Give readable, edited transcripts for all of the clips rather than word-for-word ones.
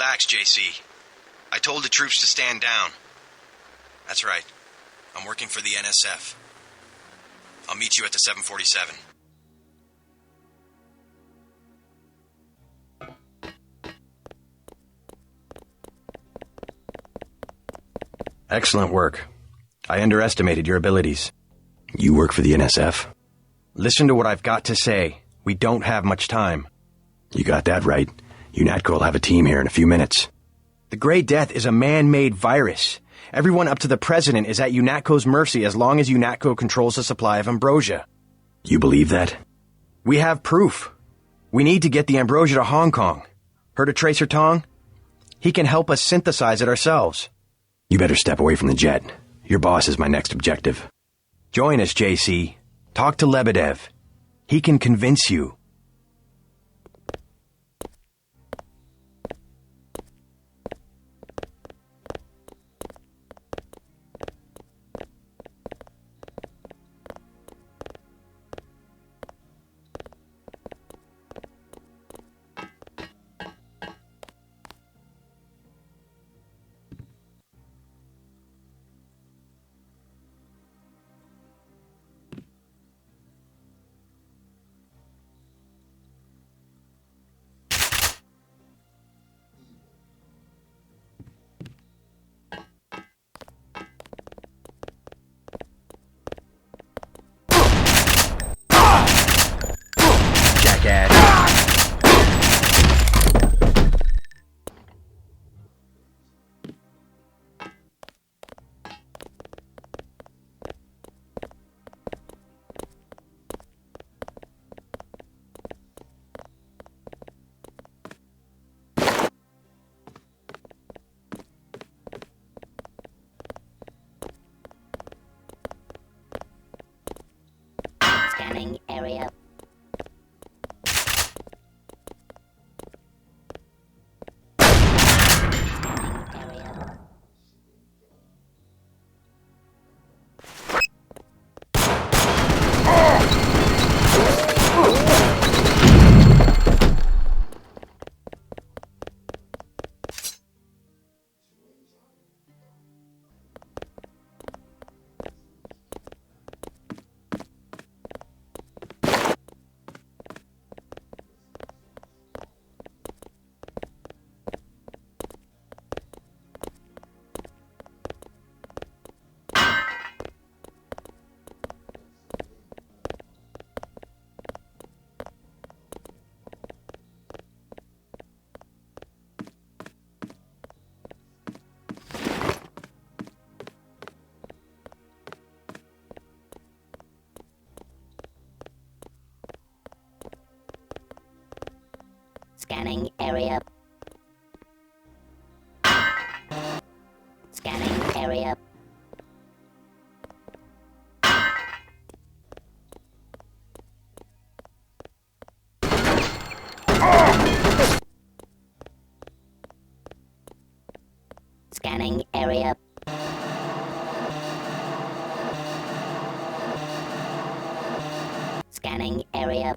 Relax, JC. I told the troops to stand down. That's right. I'm working for the NSF. I'll meet you at the 747. Excellent work. I underestimated your abilities. You work for the NSF? Listen to what I've got to say. We don't have much time. You got that right. UNATCO will have a team here in a few minutes. The Grey Death is a man-made virus. Everyone up to the president is at UNATCO's mercy as long as UNATCO controls the supply of ambrosia. You believe that? We have proof. We need to get the ambrosia to Hong Kong. Heard of Tracer Tong? He can help us synthesize it ourselves. You better step away from the jet. Your boss is my next objective. Join us, JC. Talk to Lebedev. He can convince you. Scanning area. Scanning area. Scanning area. Scanning area. Scanning area. Scanning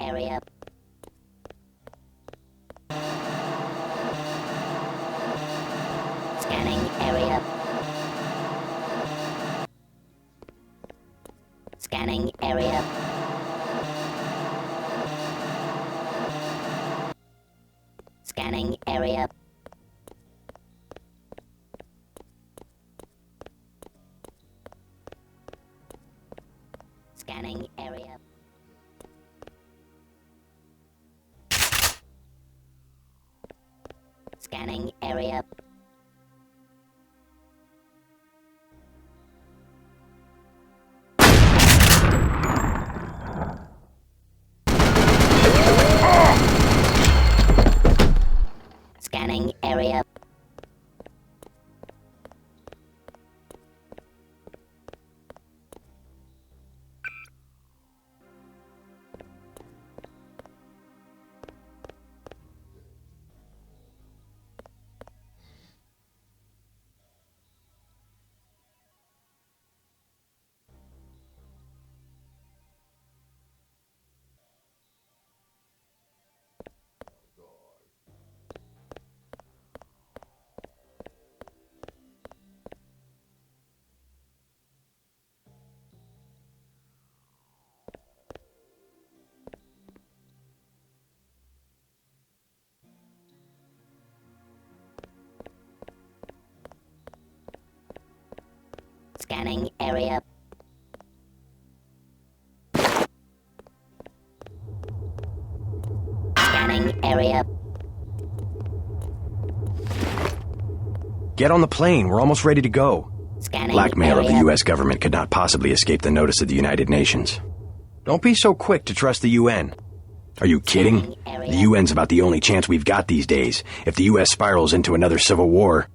area. Scanning area. Scanning area. Scanning area. Scanning area. Scanning area. Scanning area. Scanning area. Scanning area. Get on the plane. We're almost ready to go. Scanning Blackmail of the area. U.S. government could not possibly escape the notice of the United Nations. Don't be so quick to trust the UN. Are you kidding? The UN's about the only chance we've got these days. If the U.S. spirals into another civil war...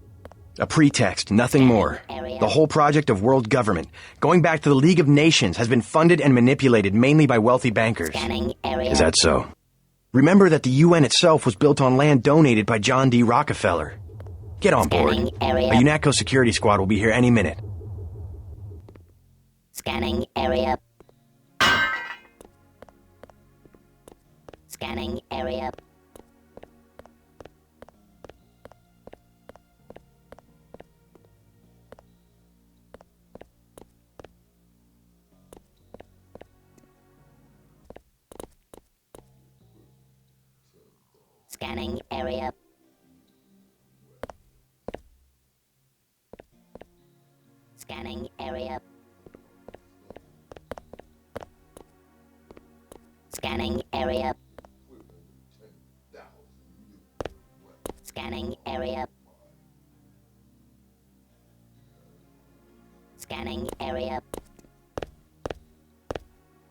A pretext, nothing more. The whole project of world government, going back to the League of Nations, has been funded and manipulated mainly by wealthy bankers. Scanning area. Is that so? Remember that the UN itself was built on land donated by John D. Rockefeller. Get on board. Scanning area. A UNATCO security squad will be here any minute. Scanning area. Scanning area. Scanning area. Scanning area. Scanning area. Scanning area. Scanning area.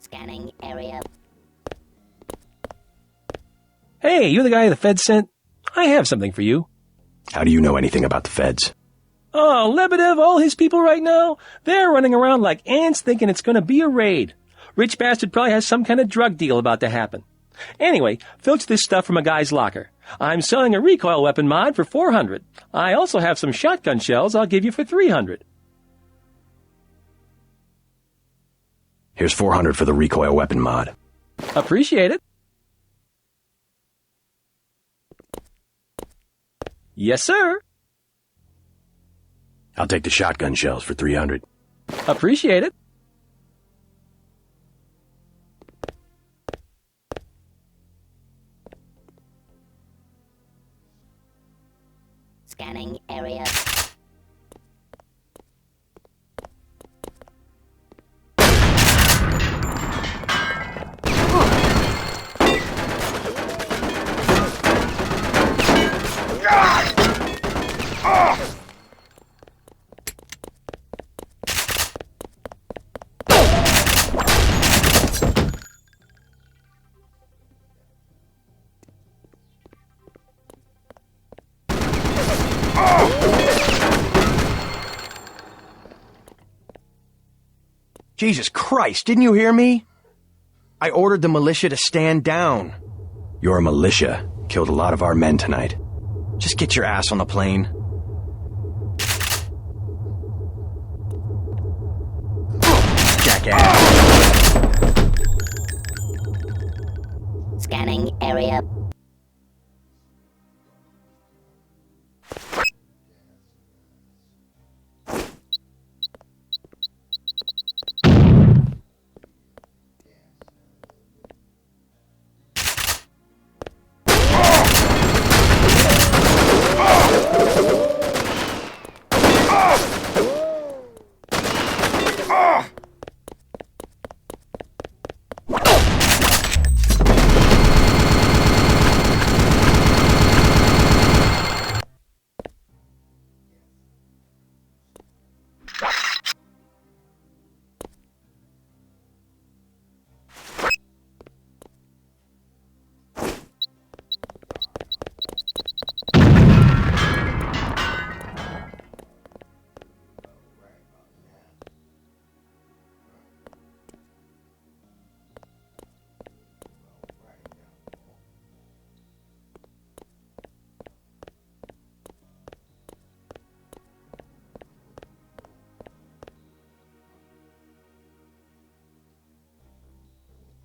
Scanning area. Hey, you're the guy the Fed sent? I have something for you. How do you know anything about the feds? Oh, Lebedev, all his people right now, they're running around like ants thinking it's going to be a raid. Rich bastard probably has some kind of drug deal about to happen. Anyway, filch this stuff from a guy's locker. I'm selling a recoil weapon mod for $400. I also have some shotgun shells I'll give you for $300. Here's $400 for the recoil weapon mod. Appreciate it. Yes, sir. I'll take the shotgun shells for $300. Appreciate it. Scanning area. Jesus Christ, didn't you hear me? I ordered the militia to stand down. Your militia killed a lot of our men tonight. Just get your ass on the plane. Jackass. Scanning area.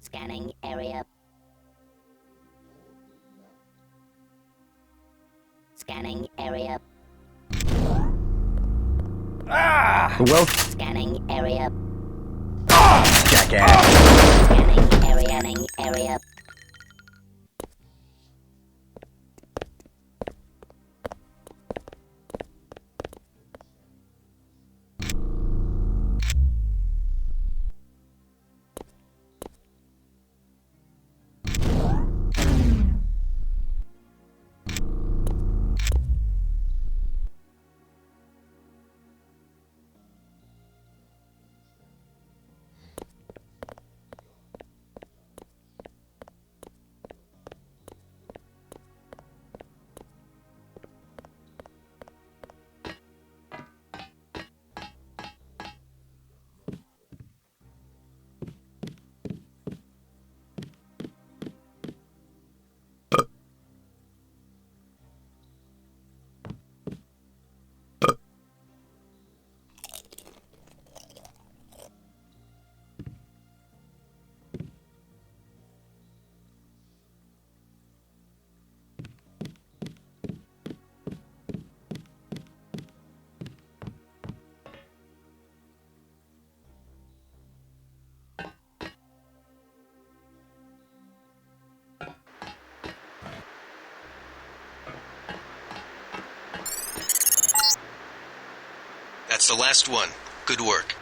Scanning area. Scanning area. Well, Scanning area. jackass. Scanning area. Scanning area. That's the last one. Good work.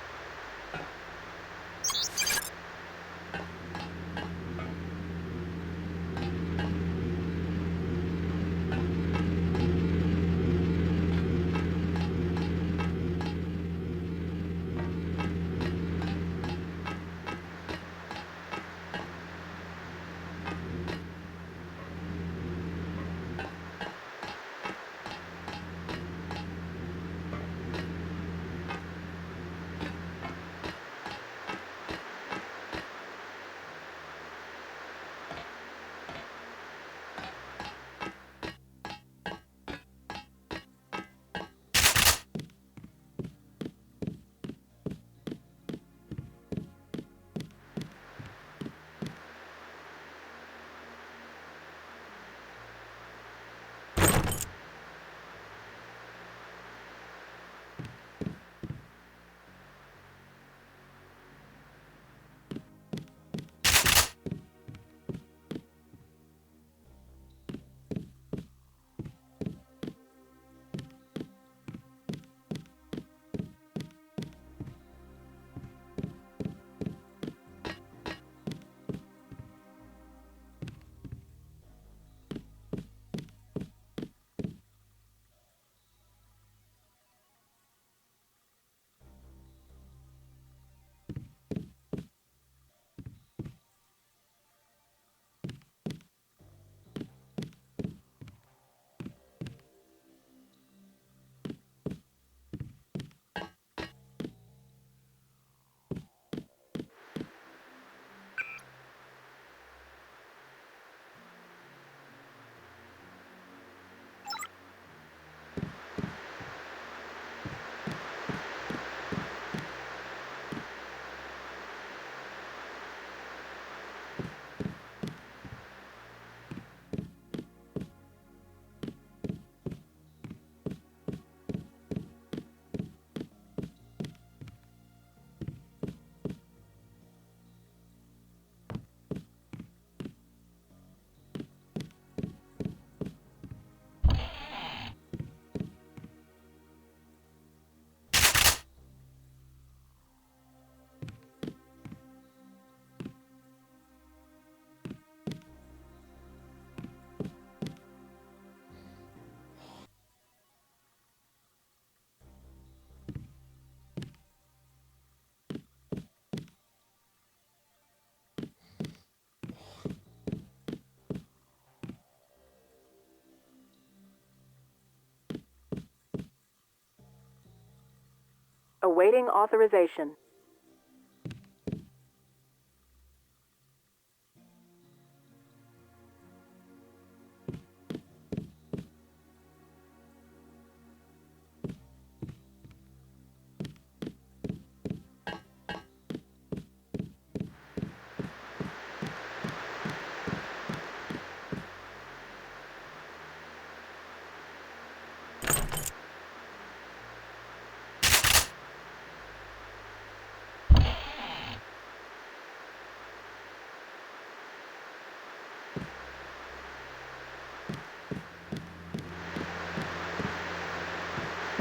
Awaiting authorization.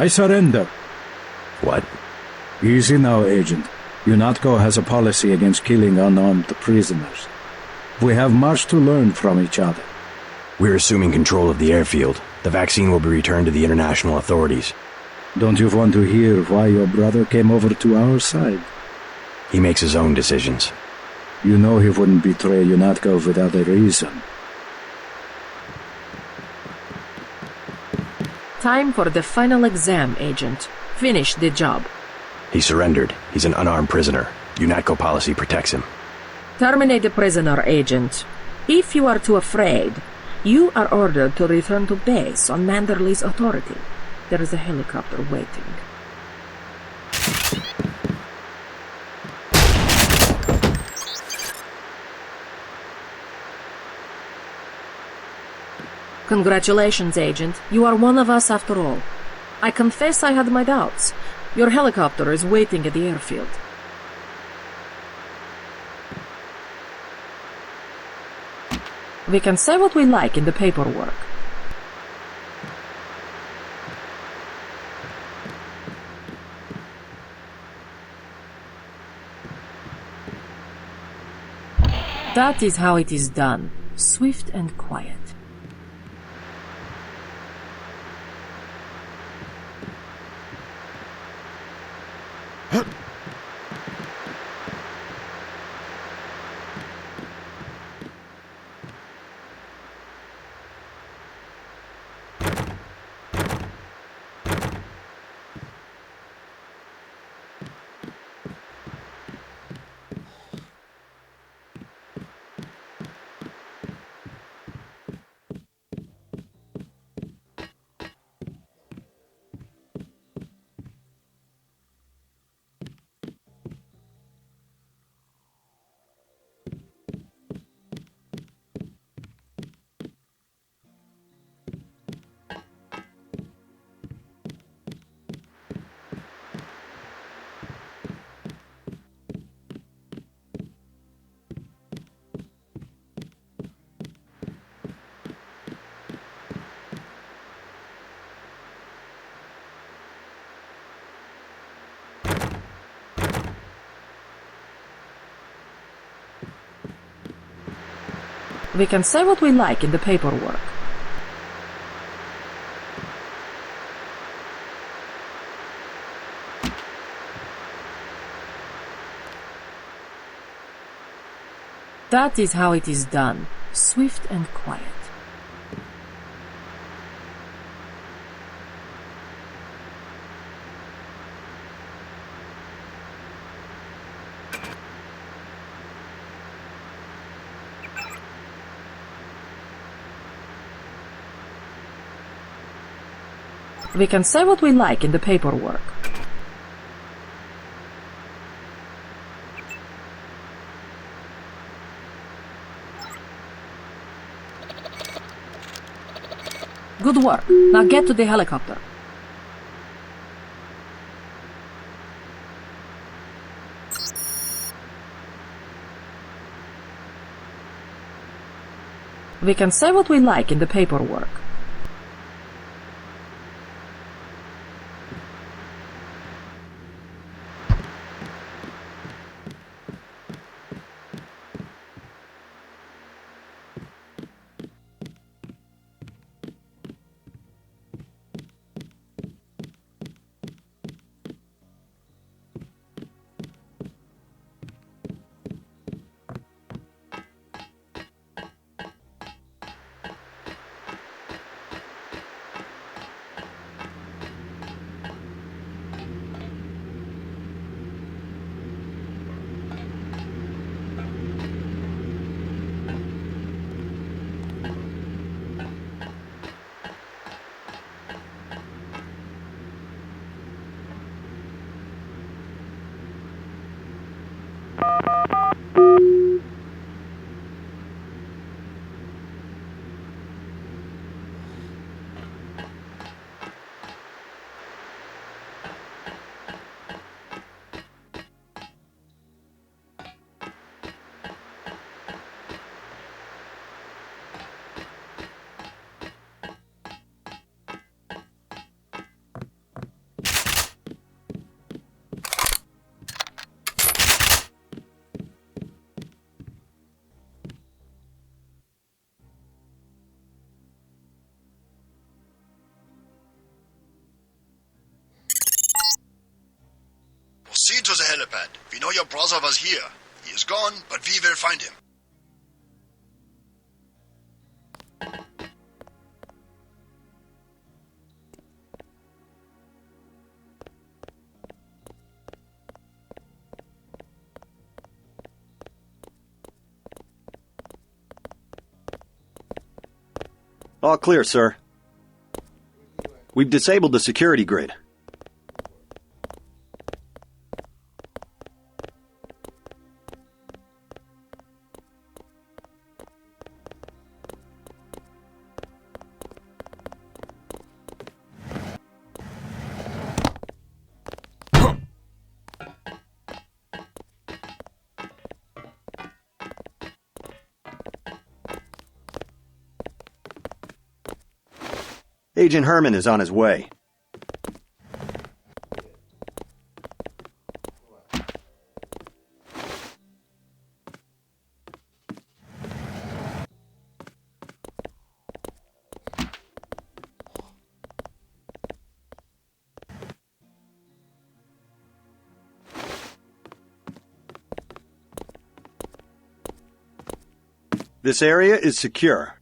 I surrender. What? Easy now, Agent. UNATCO has a policy against killing unarmed prisoners. We have much to learn from each other. We're assuming control of the airfield. The vaccine will be returned to the international authorities. Don't you want to hear why your brother came over to our side? He makes his own decisions. You know he wouldn't betray UNATCO without a reason. Time for the final exam, Agent. Finish the job. He surrendered. He's an unarmed prisoner. UNATCO policy protects him. Terminate the prisoner, Agent. If you are too afraid, you are ordered to return to base on Manderley's authority. There is a helicopter waiting. Congratulations, Agent. You are one of us after all. I confess I had my doubts. Your helicopter is waiting at the airfield. We can say what we like in the paperwork. That is how it is done. Swift and quiet. We can say what we like in the paperwork. That is how it is done. Swift and quiet. We can say what we like in the paperwork. Good work. Now get to the helicopter. We can say what we like in the paperwork. Proceed to the helipad. We know your brother was here. He is gone, but we will find him. All clear, sir. We've disabled the security grid. Agent Herman is on his way. This area is secure.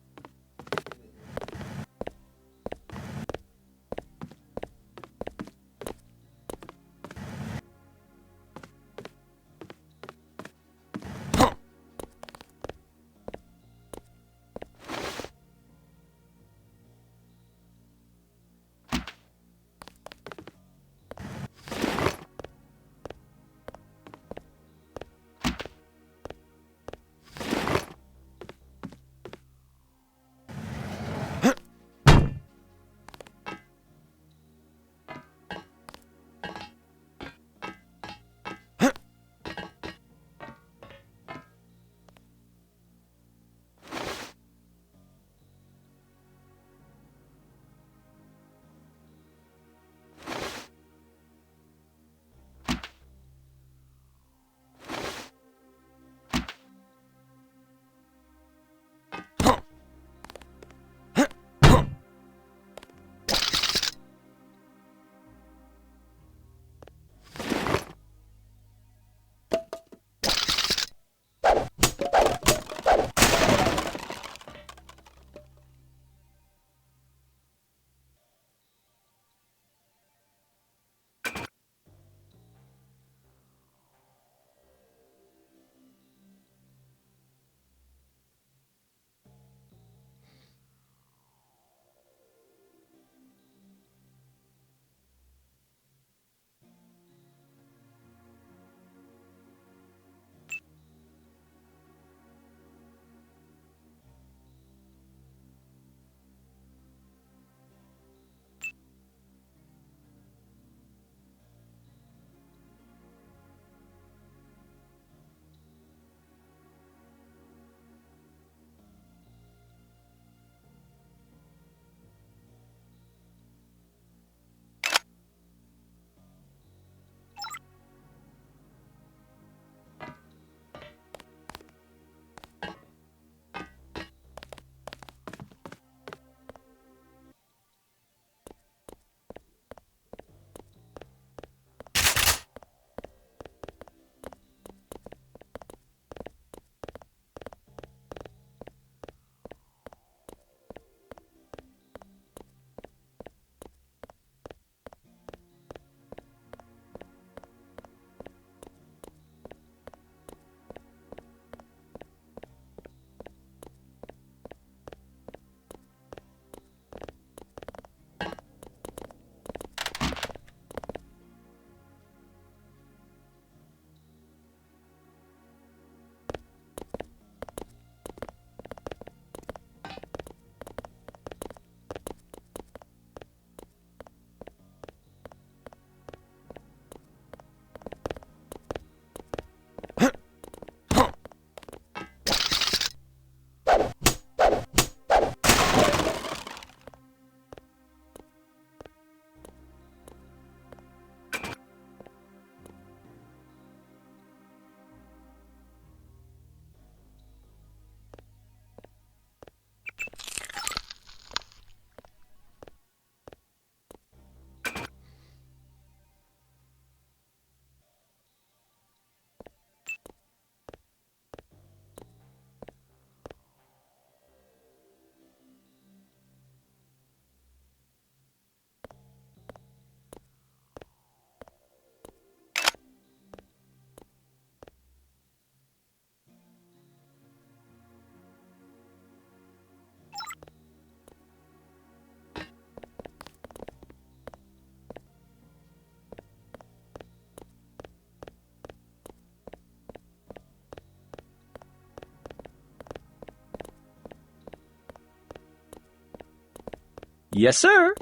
Yes, sir.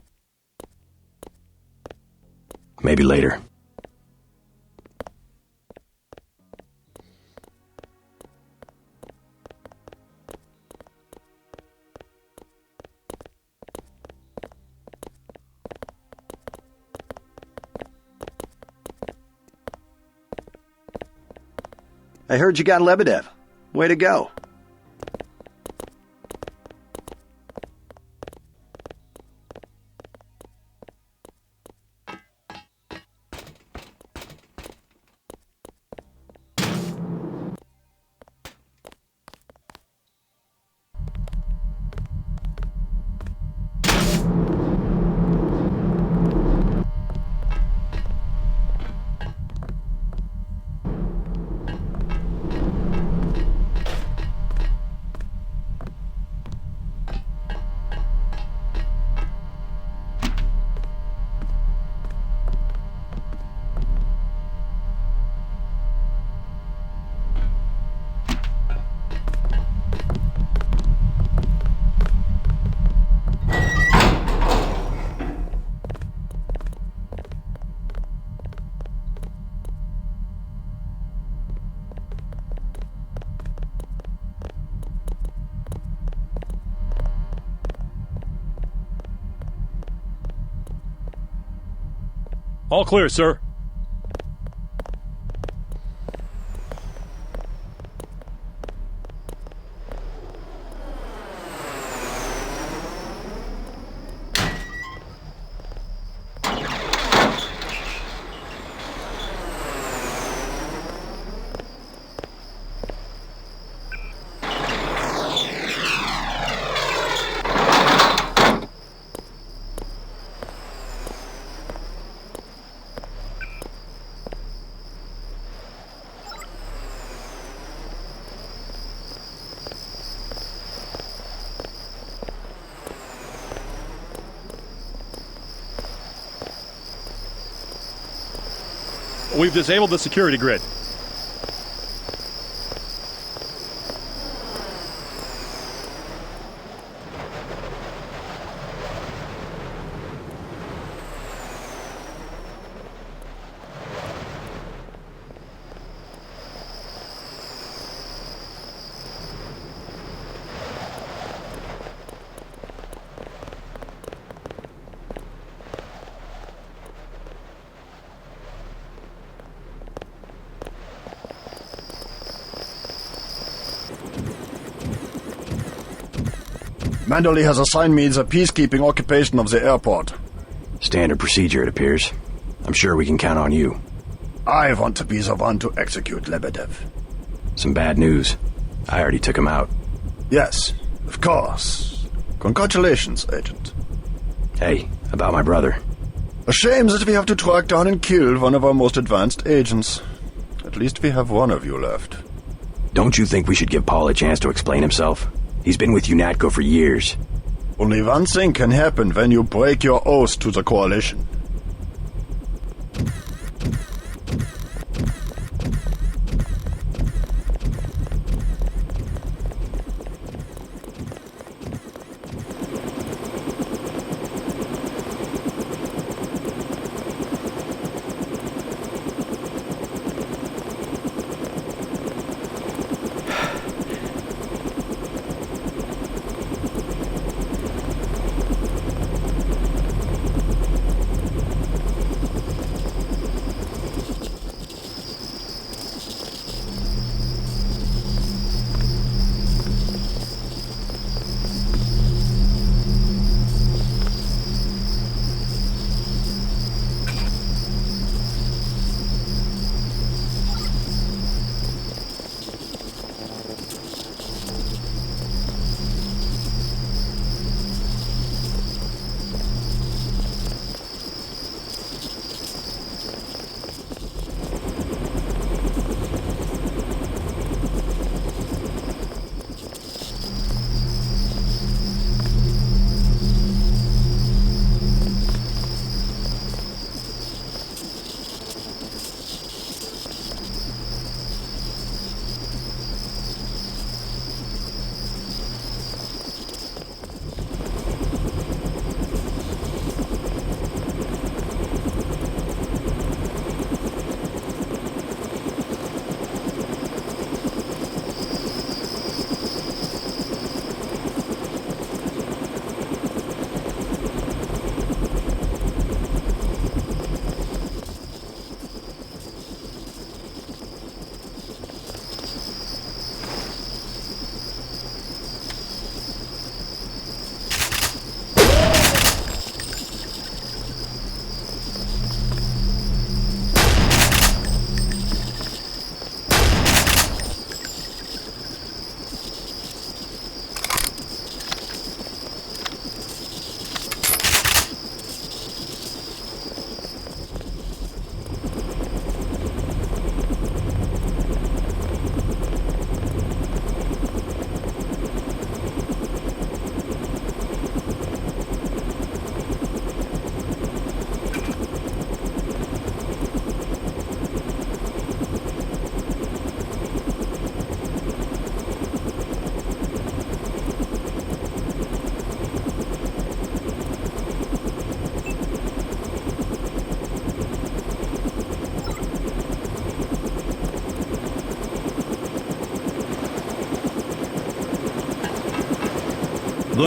Maybe later. I heard you got Lebedev. Way to go. All clear, sir. We've disabled the security grid. Manderley has assigned me the peacekeeping occupation of the airport. Standard procedure, it appears. I'm sure we can count on you. I want to be the one to execute Lebedev. Some bad news. I already took him out. Yes, of course. Congratulations, Agent. Hey, about my brother. A shame that we have to track down and kill one of our most advanced agents. At least we have one of you left. Don't you think we should give Paul a chance to explain himself? He's been with UNATCO for years. Only one thing can happen when you break your oath to the Coalition.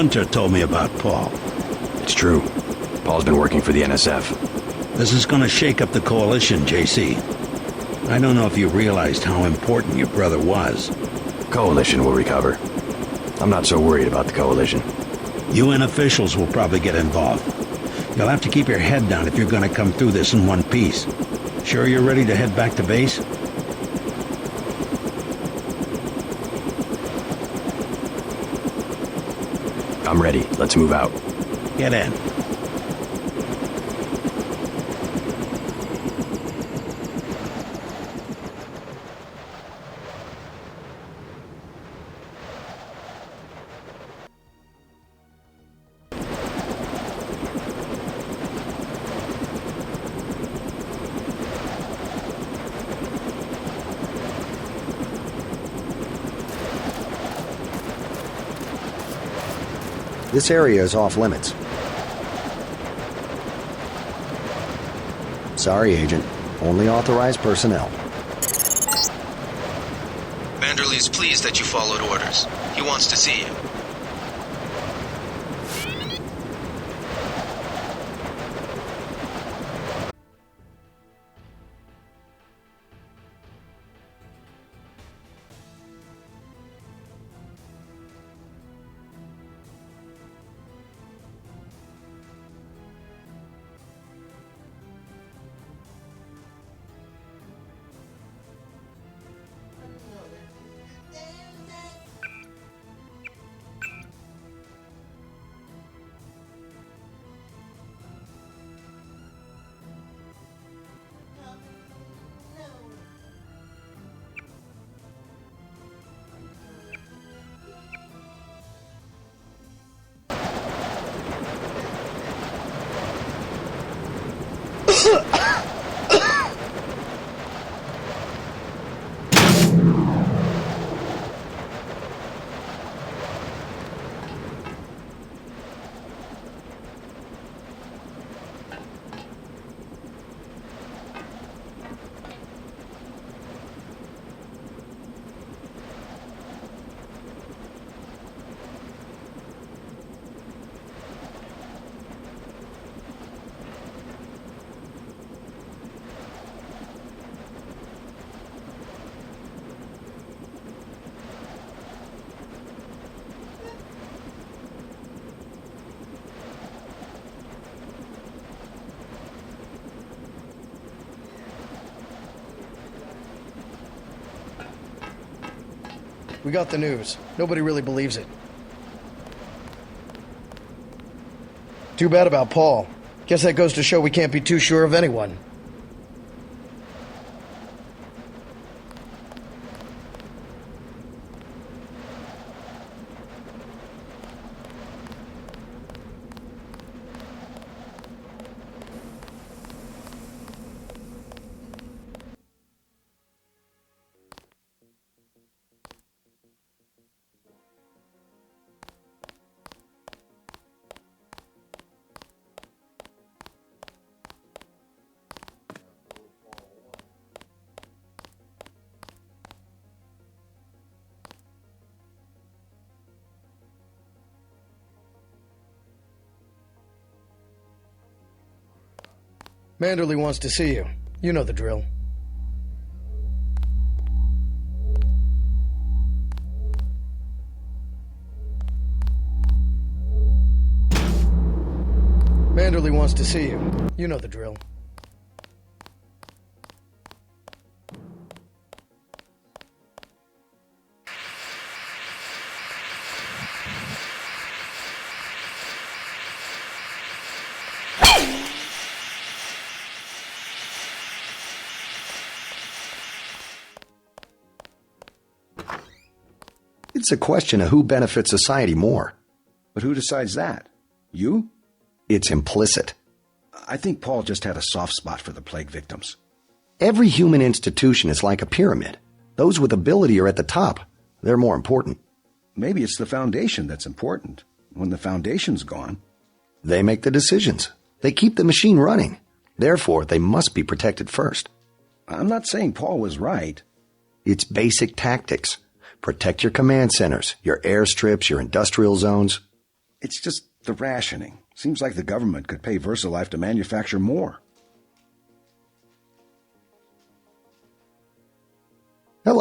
Gunter told me about Paul. It's true. Paul's been working for the NSF. This is gonna shake up the coalition, JC. I don't know if you realized how important your brother was. Coalition will recover. I'm not so worried about the coalition. UN officials will probably get involved. You'll have to keep your head down if you're gonna come through this in one piece. Sure you're ready to head back to base? I'm ready. Let's move out. Get in. This area is off limits. Sorry, Agent. Only authorized personnel. Vanderlei is pleased that you followed orders. He wants to see you. We got the news. Nobody really believes it. Too bad about Paul. Guess that goes to show we can't be too sure of anyone. Manderley wants to see you. You know the drill. Manderley wants to see you. You know the drill. It's a question of who benefits society more. But who decides that? You? It's implicit. I think Paul just had a soft spot for the plague victims. Every human institution is like a pyramid. Those with ability are at the top. They're more important. Maybe it's the foundation that's important. When the foundation's gone... They make the decisions. They keep the machine running. Therefore, they must be protected first. I'm not saying Paul was right. It's basic tactics. Protect your command centers, your airstrips, your industrial zones. It's just the rationing. Seems like the government could pay VersaLife to manufacture more.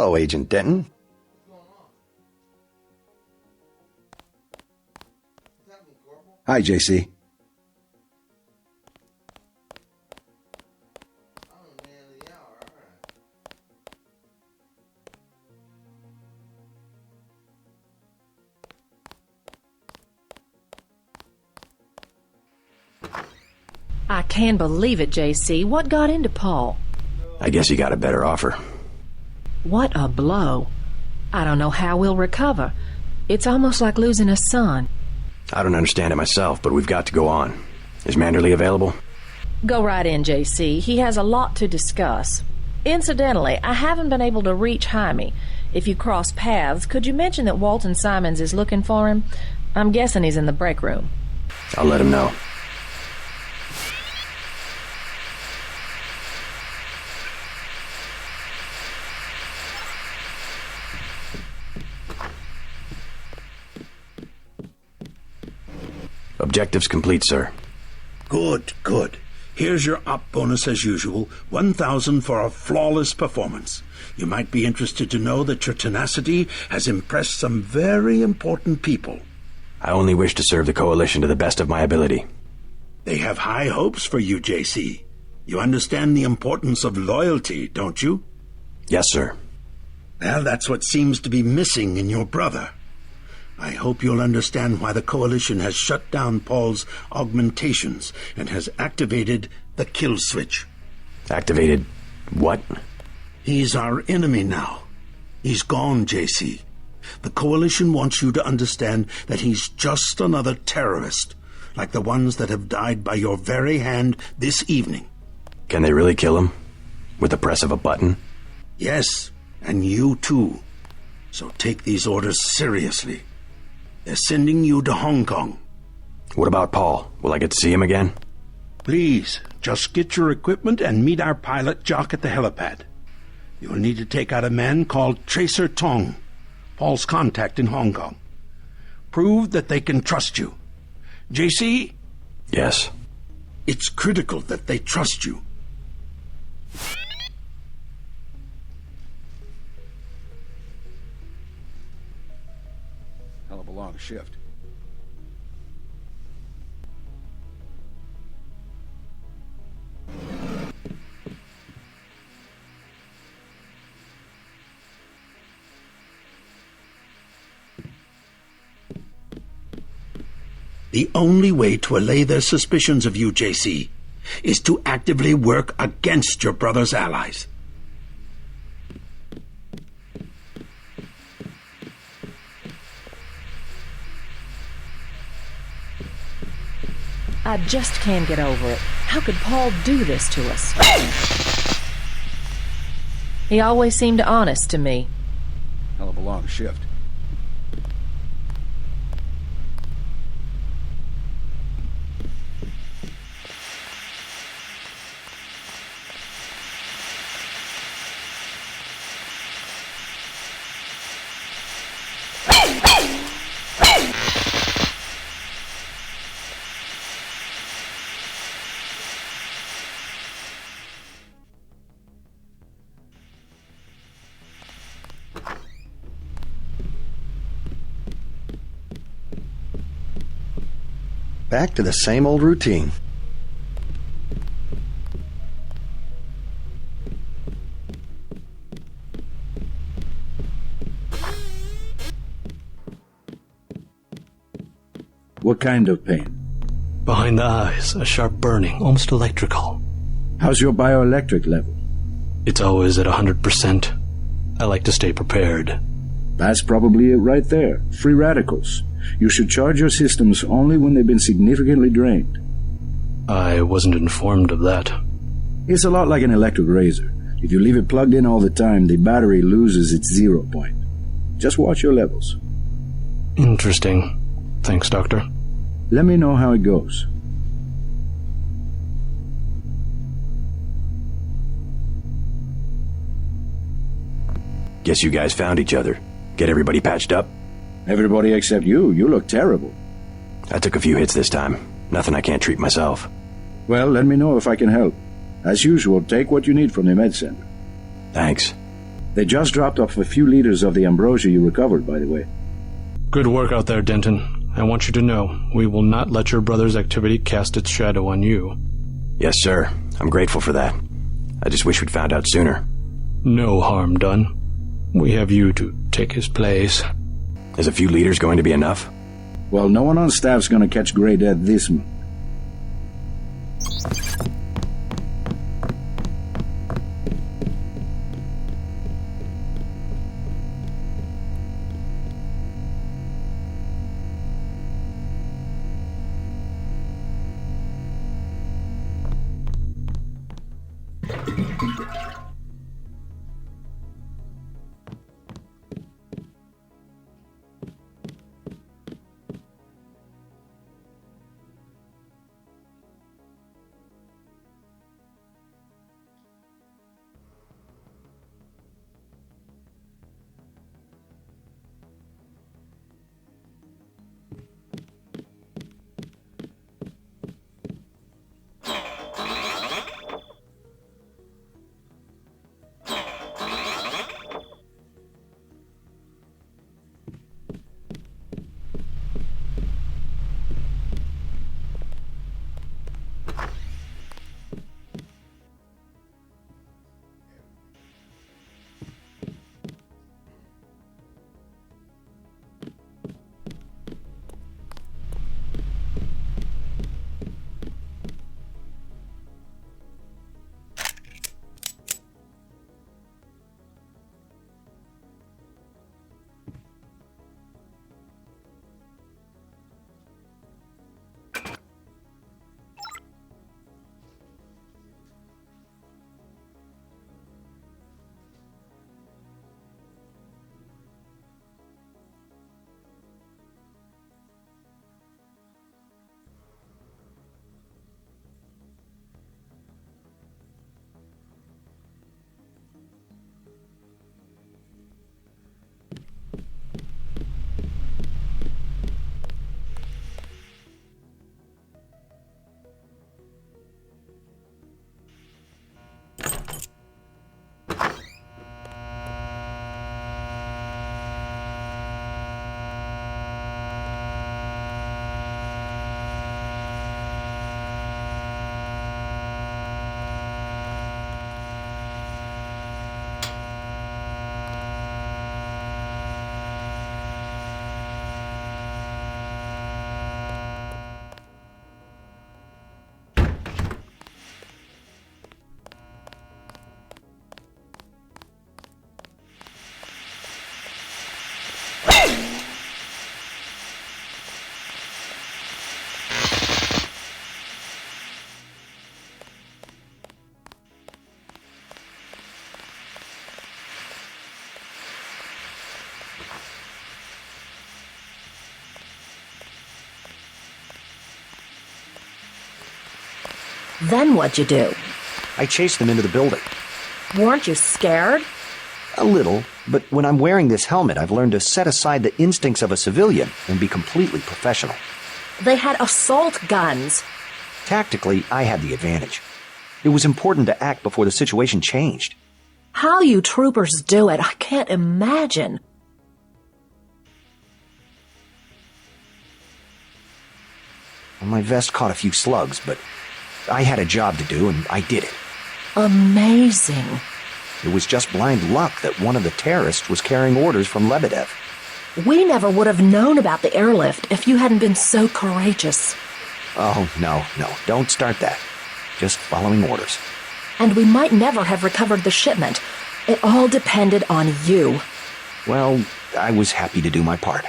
Hello, Agent Denton. Hi, JC. I can't believe it, JC. What got into Paul? I guess he got a better offer. What a blow. I don't know how we'll recover. It's almost like losing a son. I don't understand it myself, but we've got to go on. Is Manderley available? Go right in, JC. He has a lot to discuss. Incidentally, I haven't been able to reach Jaime. If you cross paths, could you mention that Walton Simons is looking for him? I'm guessing he's in the break room. I'll let him know. Objectives complete, sir. Good, good. Here's your op bonus as usual, 1,000 for a flawless performance. You might be interested to know that your tenacity has impressed some very important people. I only wish to serve the Coalition to the best of my ability. They have high hopes for you, JC. You understand the importance of loyalty, don't you? Yes, sir. Well, that's what seems to be missing in your brother. I hope you'll understand why the Coalition has shut down Paul's augmentations and has activated the kill switch. Activated what? He's our enemy now. He's gone, JC. The Coalition wants you to understand that he's just another terrorist, like the ones that have died by your very hand this evening. Can they really kill him? With the press of a button? Yes, and you too. So take these orders seriously. They're sending you to Hong Kong. What about Paul? Will I get to see him again? Please, just get your equipment and meet our pilot Jock at the helipad. You'll need to take out a man called Tracer Tong, Paul's contact in Hong Kong. Prove that they can trust you. JC? Yes. It's critical that they trust you. Hell of a long shift. The only way to allay their suspicions of you, JC, is to actively work against your brother's allies. I just can't get over it. How could Paul do this to us? He always seemed honest to me. Hell of a long shift. Back to the same old routine. What kind of pain? Behind the eyes, a sharp burning, almost electrical. How's your bioelectric level? It's always at 100%. I like to stay prepared. That's probably it right there. Free radicals. You should charge your systems only when they've been significantly drained. I wasn't informed of that. It's a lot like an electric razor. If you leave it plugged in all the time, the battery loses its 0 point. Just watch your levels. Interesting. Thanks, Doctor. Let me know how it goes. Guess you guys found each other. Get everybody patched up? Everybody except you. You look terrible. I took a few hits this time. Nothing I can't treat myself. Well, let me know if I can help. As usual, take what you need from the med center. Thanks. They just dropped off a few liters of the ambrosia you recovered, by the way. Good work out there, Denton. I want you to know, we will not let your brother's activity cast its shadow on you. Yes, sir. I'm grateful for that. I just wish we'd found out sooner. No harm done. We have you to take his place. Is a few liters going to be enough? Well, no one on staff's gonna catch Grey dead this Then what'd you do? I chased them into the building. Weren't you scared? A little, but when I'm wearing this helmet, I've learned to set aside the instincts of a civilian and be completely professional. They had assault guns. Tactically, I had the advantage. It was important to act before the situation changed. How you troopers do it, I can't imagine. My vest caught a few slugs, but I had a job to do, and I did it. Amazing. It was just blind luck that one of the terrorists was carrying orders from Lebedev. We never would have known about the airlift if you hadn't been so courageous. Oh, no, don't start that. Just following orders. And we might never have recovered the shipment. It all depended on you. Well, I was happy to do my part.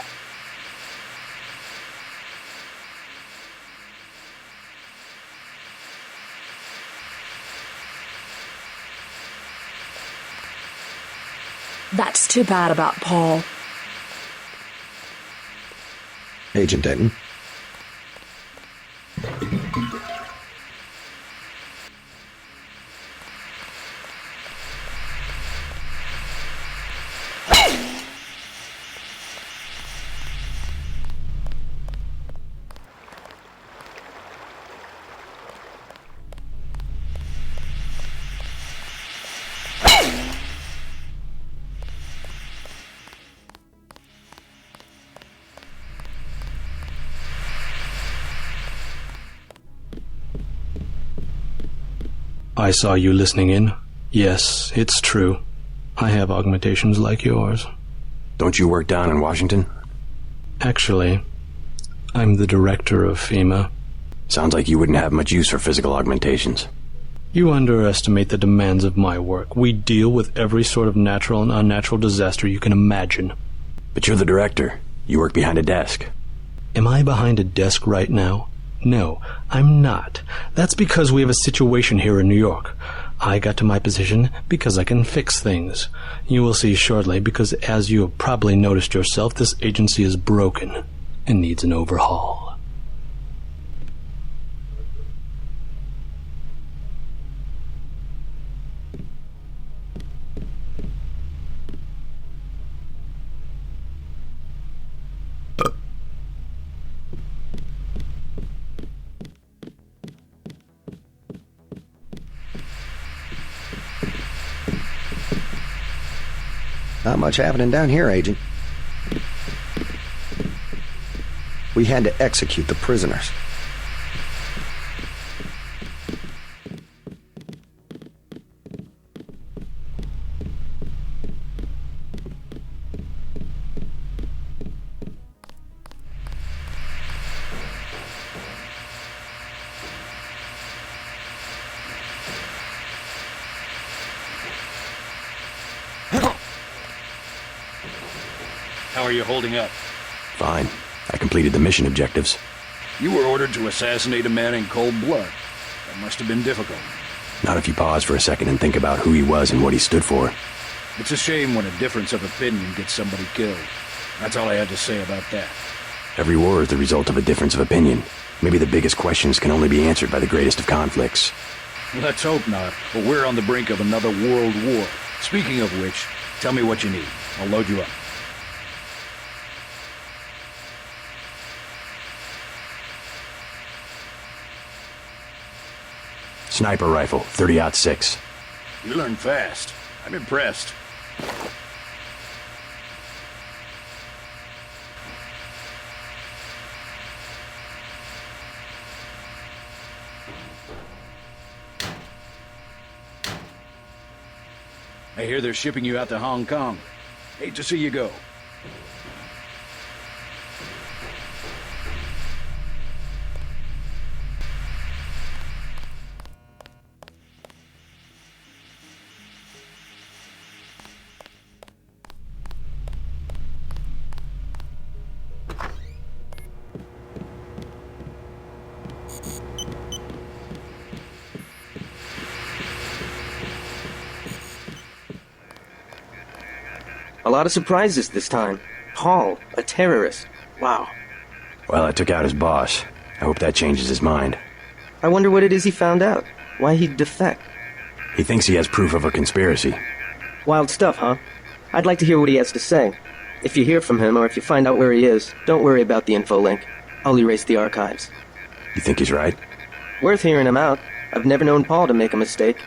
That's too bad about Paul. Agent Denton. I saw you listening in. Yes, it's true. I have augmentations like yours. Don't you work down in Washington? Actually, I'm the director of FEMA. Sounds like you wouldn't have much use for physical augmentations. You underestimate the demands of my work. We deal with every sort of natural and unnatural disaster you can imagine. But you're the director. You work behind a desk. Am I behind a desk right now? No, I'm not. That's because we have a situation here in New York. I got to my position because I can fix things. You will see shortly, because as you have probably noticed yourself, this agency is broken and needs an overhaul. Not much happening down here, Agent. We had to execute the prisoners. How are you holding up? Fine. I completed the mission objectives. You were ordered to assassinate a man in cold blood. That must have been difficult. Not if you pause for a second and think about who he was and what he stood for. It's a shame when a difference of opinion gets somebody killed. That's all I had to say about that. Every war is the result of a difference of opinion. Maybe the biggest questions can only be answered by the greatest of conflicts. Let's hope not, but we're on the brink of another world war. Speaking of which, tell me what you need. I'll load you up. Sniper rifle, 30-06. You learn fast. I'm impressed. I hear they're shipping you out to Hong Kong. Hate to see you go. A lot of surprises this time. Paul, a terrorist. Wow. Well, I took out his boss. I hope that changes his mind. I wonder what it is he found out. Why he'd defect. He thinks he has proof of a conspiracy. Wild stuff, huh? I'd like to hear what he has to say. If you hear from him, or if you find out where he is, don't worry about the info link. I'll erase the archives. You think he's right? Worth hearing him out. I've never known Paul to make a mistake.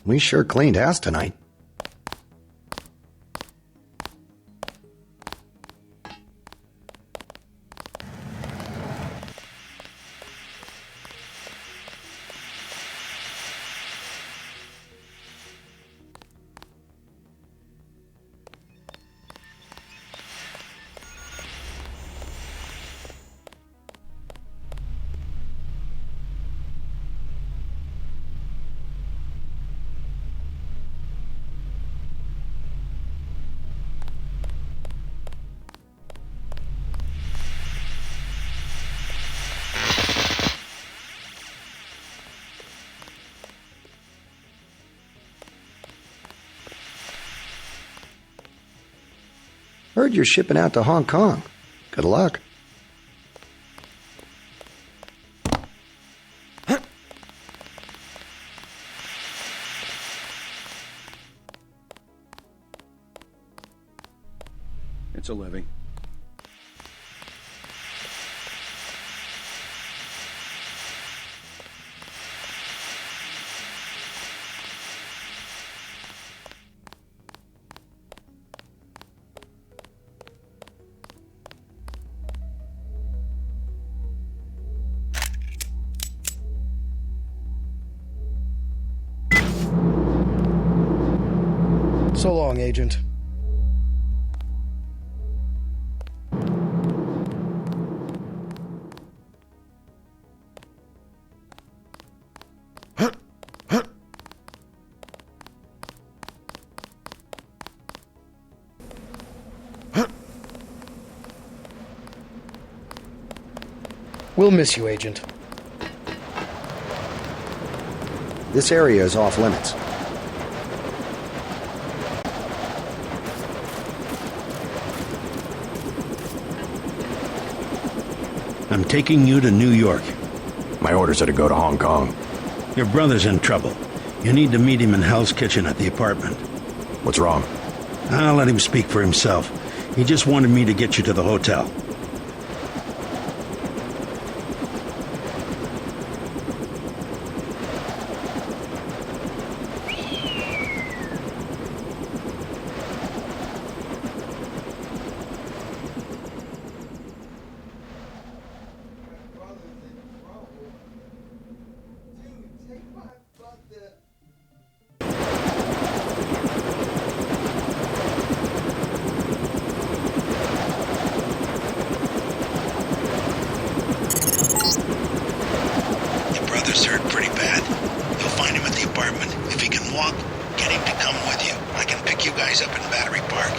We sure cleaned house tonight. Heard you're shipping out to Hong Kong. Good luck. It's a living. So long, Agent. We'll miss you, Agent. This area is off limits. I'm taking you to New York. My orders are to go to Hong Kong. Your brother's in trouble. You need to meet him in Hell's Kitchen at the apartment. What's wrong? I'll let him speak for himself. He just wanted me to get you to the hotel. Hurt pretty bad. You'll find him at the apartment. If he can walk, get him to come with you. I can pick you guys up in Battery Park.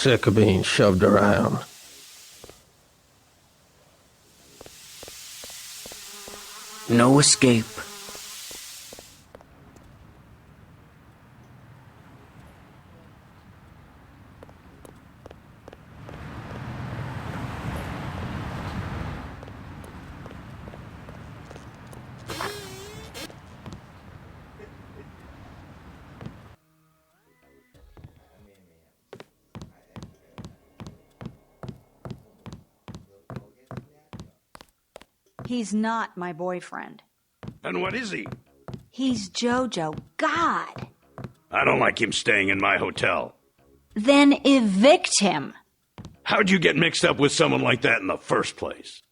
Sick of being shoved around. No escape. He's not my boyfriend. And what is he? He's Jojo. God! I don't like him staying in my hotel. Then evict him. How'd you get mixed up with someone like that in the first place?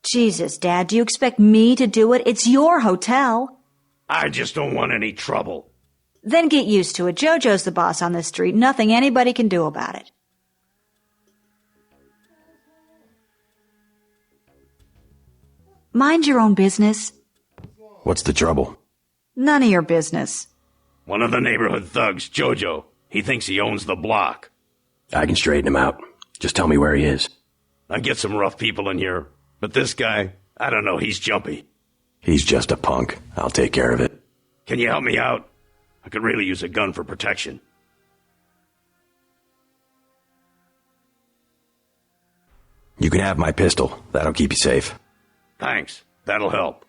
Jesus, Dad, do you expect me to do it? It's your hotel. I just don't want any trouble. Then get used to it. Jojo's the boss on this street. Nothing anybody can do about it. Mind your own business. What's the trouble? None of your business. One of the neighborhood thugs, Jojo. He thinks he owns the block. I can straighten him out. Just tell me where he is. I get some rough people in here, but this guy, I don't know, he's jumpy. He's just a punk. I'll take care of it. Can you help me out? I could really use a gun for protection. You can have my pistol. That'll keep you safe. Thanks. That'll help.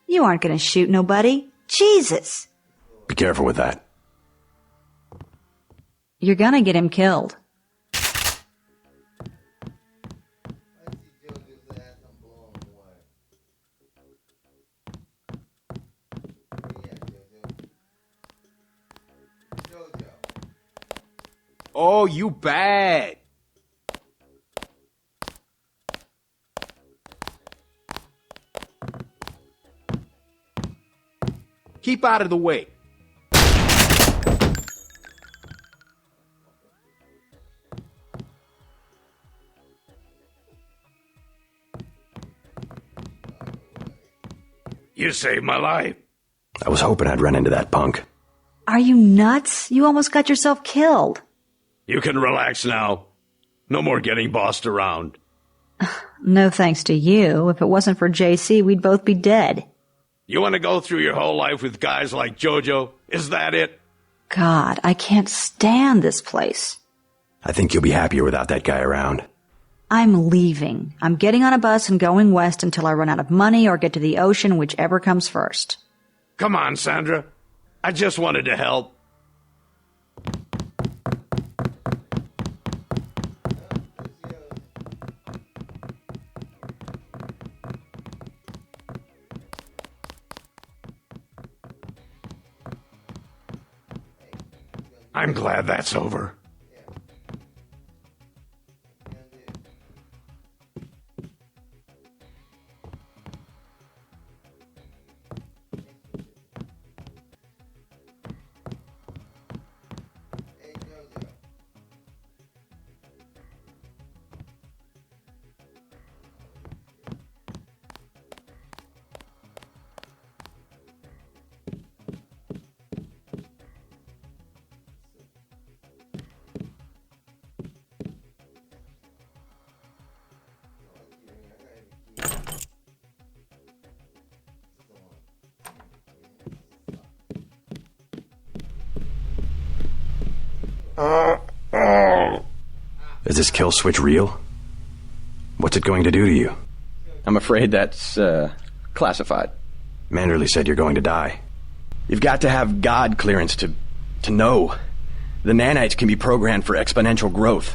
You aren't going to shoot nobody. Jesus! Be careful with that. You're going to get him killed. Oh, you bad. Keep out of the way. You saved my life. I was hoping I'd run into that punk. Are you nuts? You almost got yourself killed. You can relax now. No more getting bossed around. No thanks to you. If it wasn't for JC, we'd both be dead. You want to go through your whole life with guys like Jojo? Is that it? God, I can't stand this place. I think you'll be happier without that guy around. I'm leaving. I'm getting on a bus and going west until I run out of money or get to the ocean, whichever comes first. Come on, Sandra. I just wanted to help. I'm glad that's over. Is this kill switch real? What's it going to do to you? I'm afraid that's, classified. Manderley said you're going to die. You've got to have God clearance to know. The nanites can be programmed for exponential growth.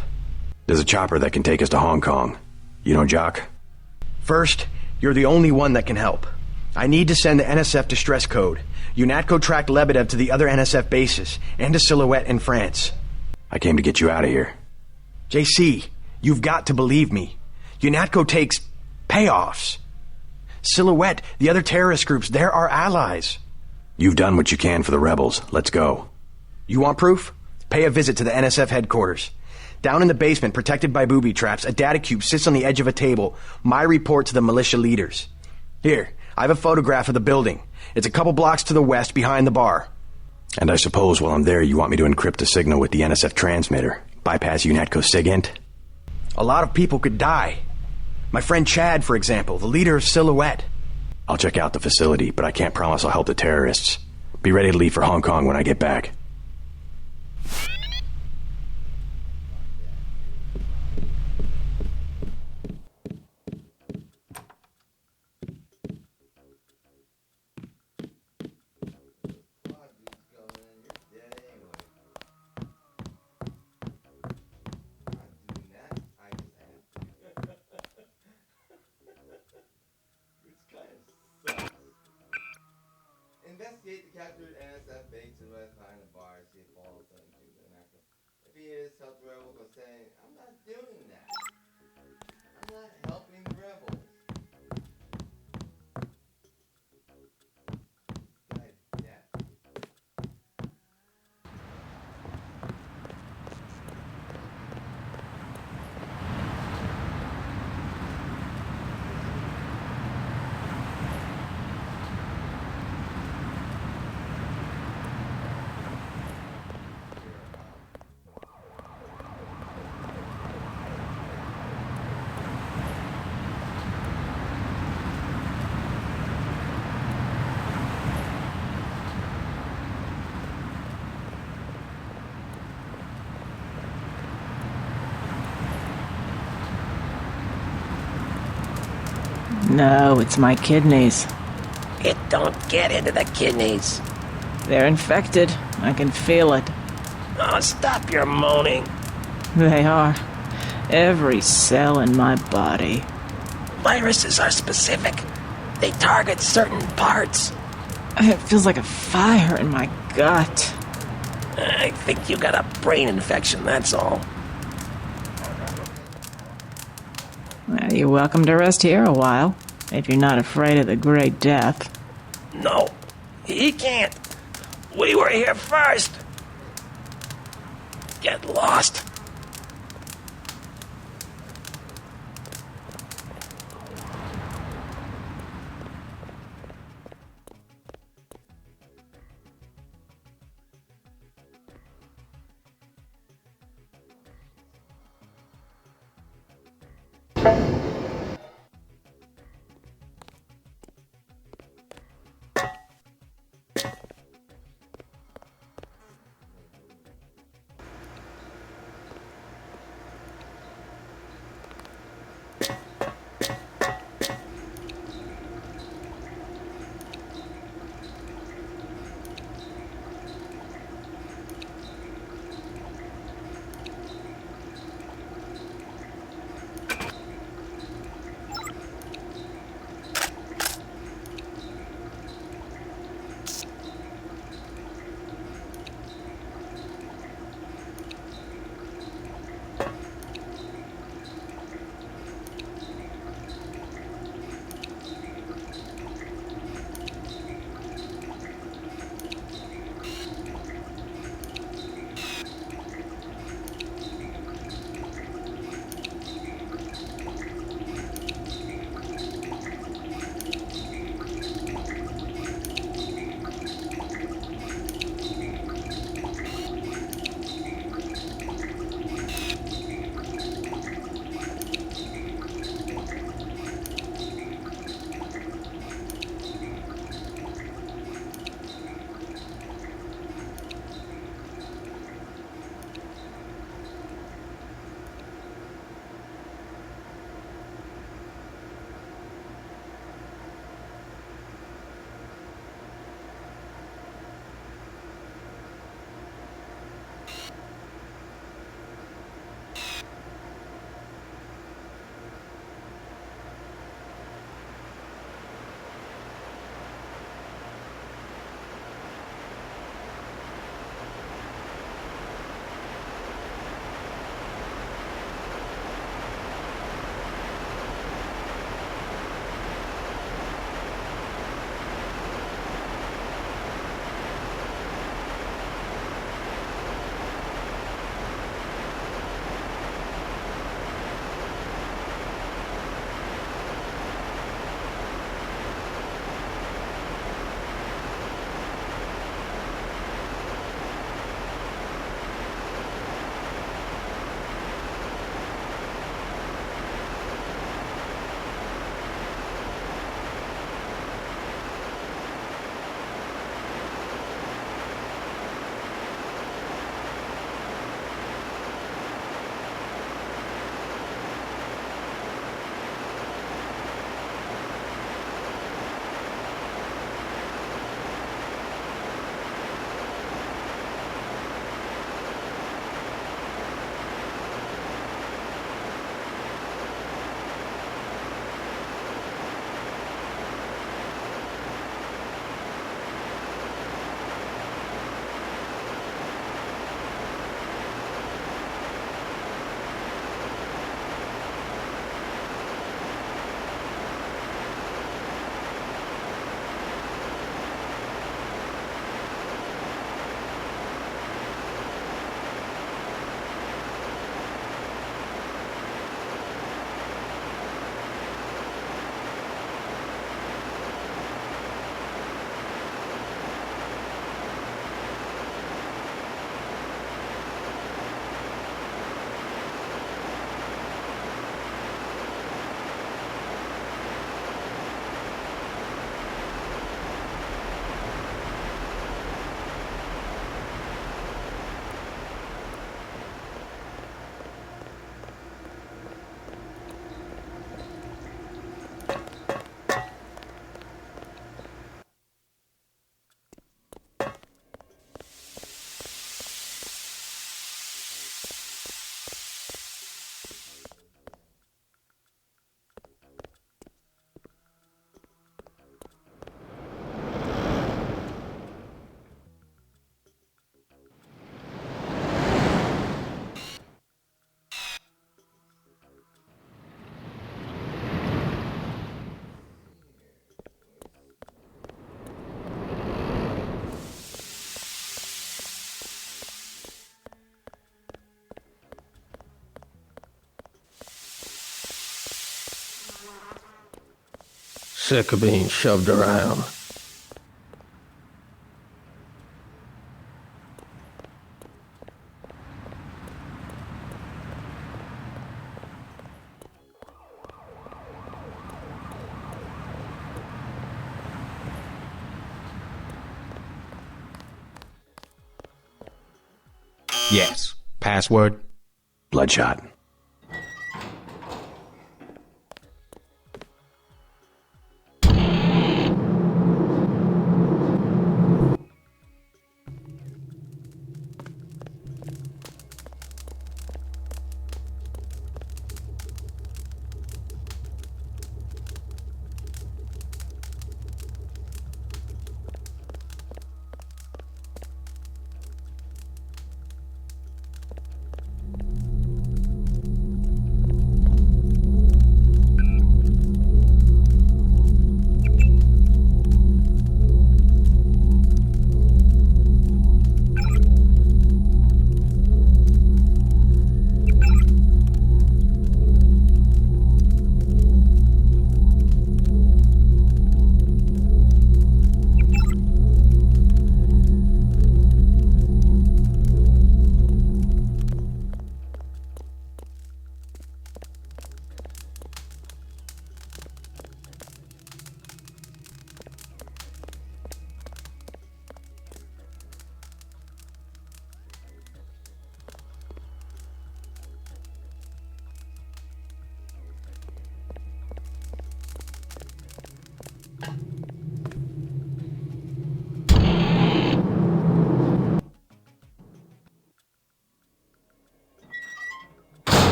There's a chopper that can take us to Hong Kong. You know Jock? First, you're the only one that can help. I need to send the NSF distress code. UNATCO tracked Lebedev to the other NSF bases, and to Silhouette in France. I came to get you out of here. JC, you've got to believe me. UNATCO takes payoffs. Silhouette, the other terrorist groups, they're our allies. You've done what you can for the rebels. Let's go. You want proof? Pay a visit to the NSF headquarters. Down in the basement, protected by booby traps, a data cube sits on the edge of a table. My report to the militia leaders. Here, I have a photograph of the building. It's a couple blocks to the west, behind the bar. And I suppose while I'm there, you want me to encrypt the signal with the NSF transmitter. Bypass UNATCO SIGINT? A lot of people could die. My friend Chad, for example, the leader of Silhouette. I'll check out the facility, but I can't promise I'll help the terrorists. Be ready to leave for Hong Kong when I get back. Investigate the captured NSF base and rest behind the bar, see if Paul is something to UNATCO. If he is, tell the rebel by saying, I'm not doing that. I'm not helping the rebels. God damn. No, it's my kidneys. It don't get into the kidneys. They're infected. I can feel it. Oh, stop your moaning. They are. Every cell in my body. Viruses are specific. They target certain parts. It feels like a fire in my gut. I think you got a brain infection, that's all. Well, you're welcome to rest here a while, if you're not afraid of the Great Death. No, he can't. We were here first. Get lost. Sick of being shoved around. Yes. Password? Bloodshot.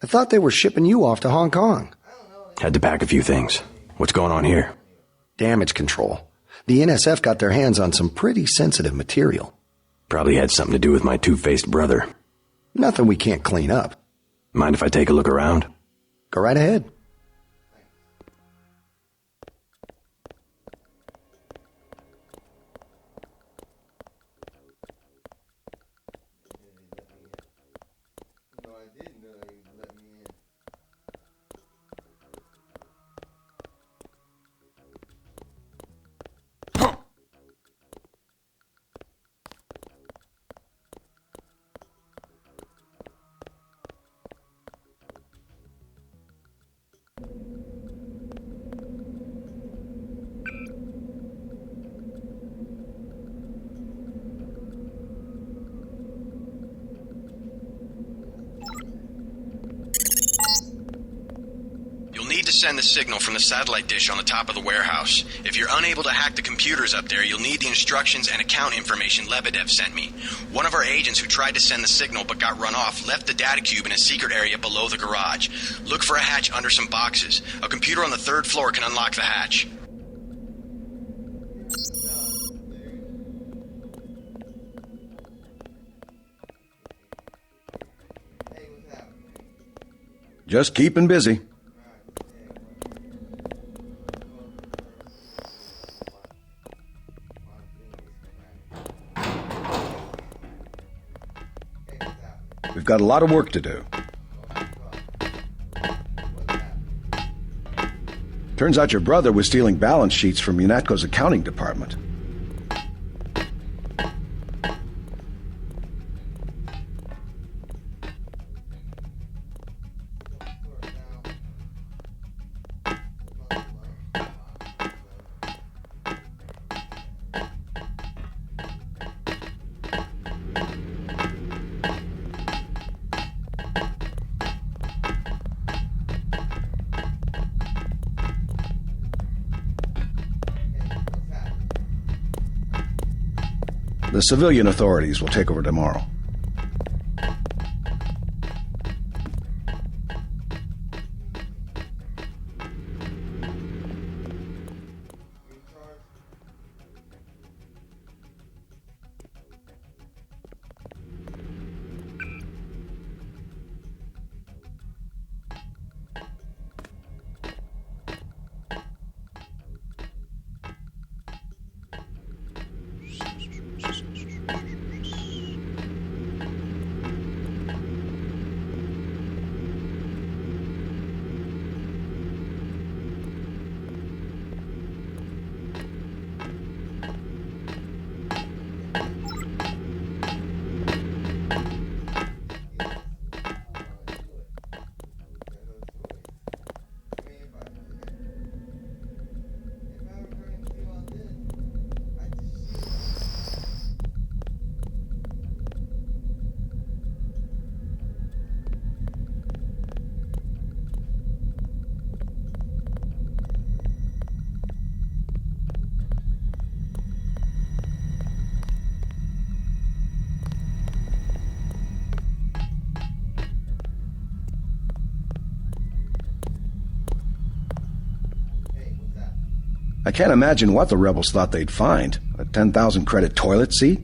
I thought they were shipping you off to Hong Kong. Had to pack a few things. What's going on here? Damage control. The NSF got their hands on some pretty sensitive material. Probably had something to do with my two-faced brother. Nothing we can't clean up. Mind if I take a look around? Go right ahead. to send the signal from the satellite dish on the top of the warehouse. If you're unable to hack the computers up there, you'll need the instructions and account information Lebedev sent me. One of our agents who tried to send the signal but got run off left the data cube in a secret area below the garage. Look for a hatch under some boxes. A computer on the 3rd floor can unlock the hatch. Just keeping busy. We've got a lot of work to do. Turns out your brother was stealing balance sheets from UNATCO's accounting department. The civilian authorities will take over tomorrow. I can't imagine what the rebels thought they'd find. A 10,000 credit toilet seat?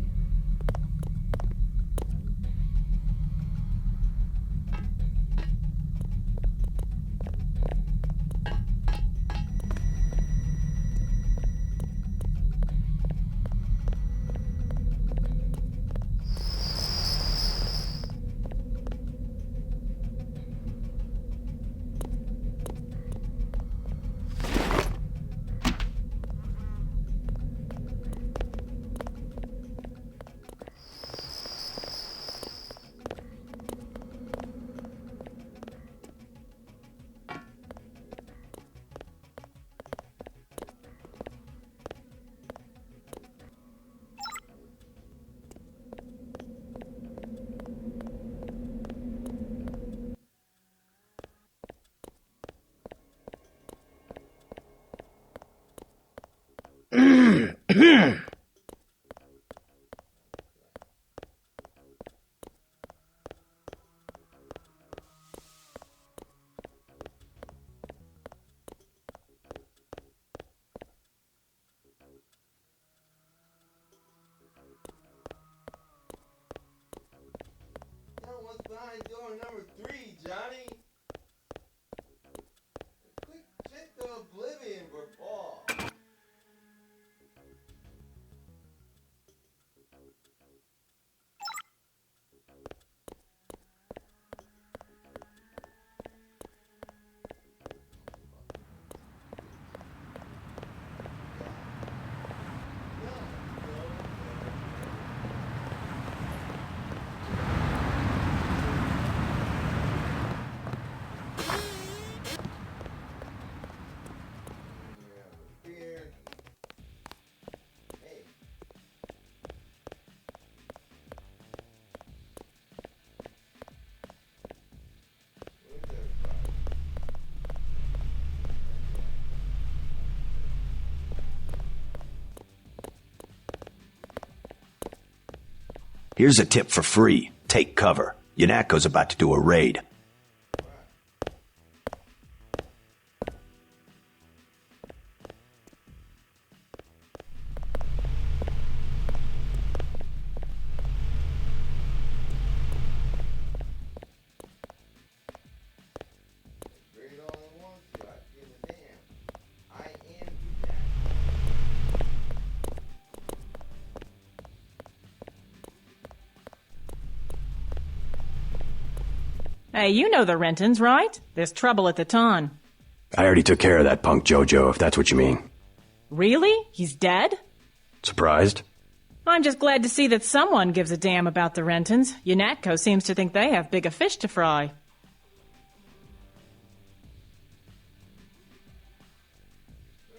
behind door number 3, Johnny. A quick trip to oblivion for Paul. Here's a tip for free. Take cover. UNATCO's about to do a raid. Hey, you know the Rentons, right? There's trouble at the Ton. I already took care of that punk Jojo, if that's what you mean. Really? He's dead? Surprised? I'm just glad to see that someone gives a damn about the Rentons. UNATCO seems to think they have bigger fish to fry.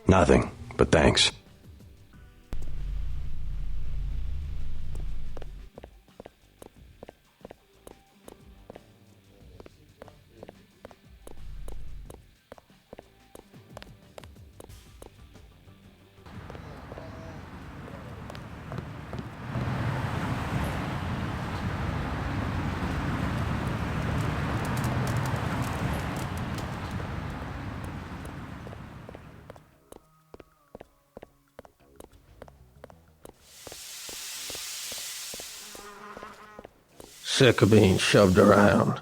Nothing, but thanks. Sick of being shoved around.